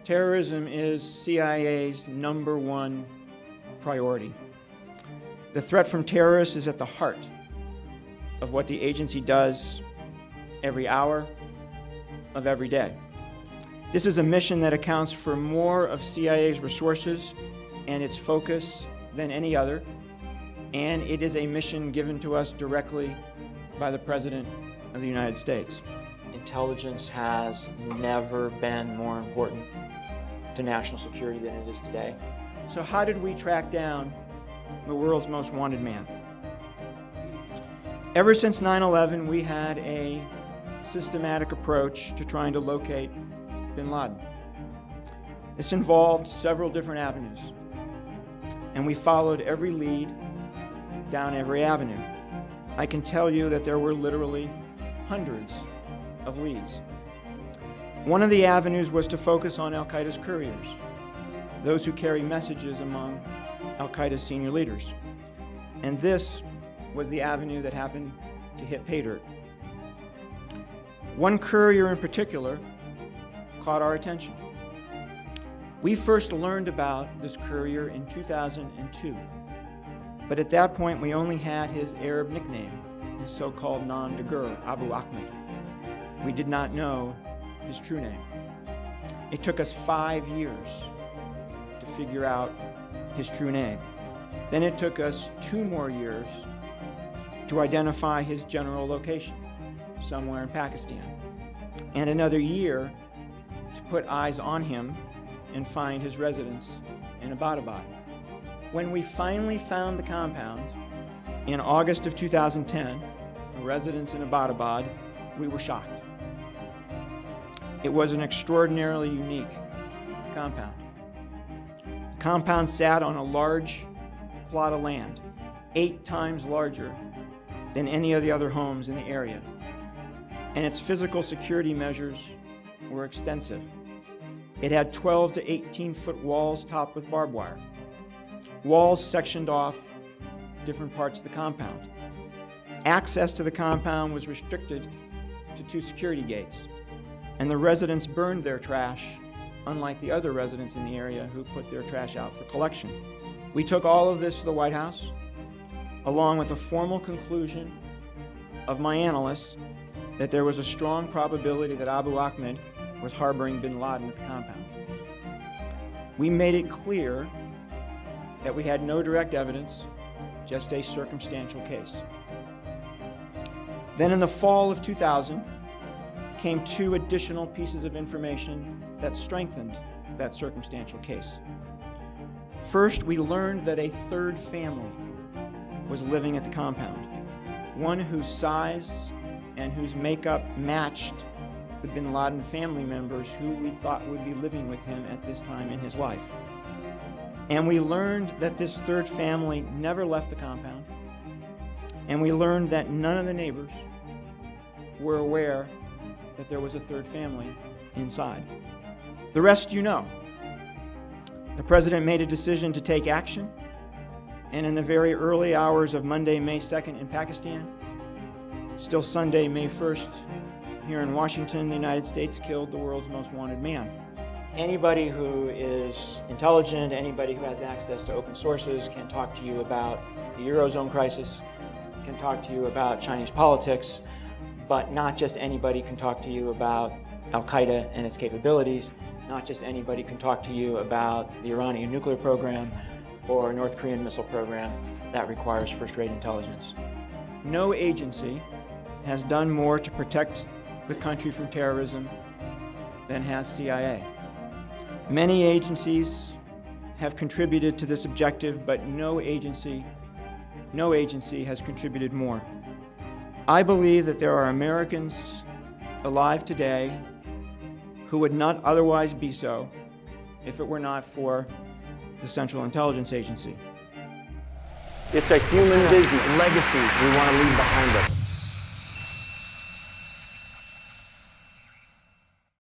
Terrorism is CIA's #1 priority. The threat from terrorists is at the heart of what the agency does every hour of every day. This is a mission that accounts for more of CIA's resources and its focus than any other, and it is a mission given to us directly by the President of the United States. Intelligence has never been more important to national security than it is today. So how did we track down the world's most wanted man? Ever since 9/11, we had a systematic approach to trying to locate bin Laden. This involved several different avenues, and we followed every lead down every avenue. I can tell you that there were literally hundreds of leads. One of the avenues was to focus on Al-Qaeda's couriers, those who carry messages among Al-Qaeda's senior leaders. And this was the avenue that happened to hit pay dirt. One courier in particular caught our attention. We first learned about this courier in 2002, but at that point we only had his Arab nickname, his so-called nom de guerre, Abu Ahmed. We did not know his true name. It took us 5 years to figure out his true name. Then it took us 2 more years to identify his general location, somewhere in Pakistan, and another year to put eyes on him and find his residence in Abbottabad. When we finally found the compound in August of 2010, a residence in Abbottabad, we were shocked. It was an extraordinarily unique compound. The compound sat on a large plot of land, 8 times larger than any of the other homes in the area, and its physical security measures were extensive. It had 12 to 18-foot walls topped with barbed wire. Walls sectioned off different parts of the compound. Access to the compound was restricted to 2 security gates, and the residents burned their trash, unlike the other residents in the area who put their trash out for collection. We took all of this to the White House, along with a formal conclusion of my analysts that there was a strong probability that Abu Ahmed was harboring bin Laden at the compound. We made it clear that we had no direct evidence, just a circumstantial case. Then in the fall of 2000 came 2 additional pieces of information that strengthened that circumstantial case. First, we learned that a 3rd family was living at the compound, one whose size and whose makeup matched the bin Laden family members who we thought would be living with him at this time in his life. And we learned that this 3rd family never left the compound, and we learned that none of the neighbors were aware that there was a 3rd family inside. The rest you know. The President made a decision to take action, and in the very early hours of Monday, May 2nd in Pakistan, still Sunday, May 1st, here in Washington, the United States killed the world's most wanted man. Anybody who is intelligent, anybody who has access to open sources can talk to you about the Eurozone crisis, can talk to you about Chinese politics, but not just anybody can talk to you about Al-Qaeda and its capabilities. Not just anybody can talk to you about the Iranian nuclear program or North Korean missile program. That requires first-rate intelligence. No agency has done more to protect the country from terrorism than has CIA. Many agencies have contributed to this objective, but no agency has contributed more. I believe that there are Americans alive today who would not otherwise be so if it were not for the Central Intelligence Agency. It's a human business legacy we want to leave behind us.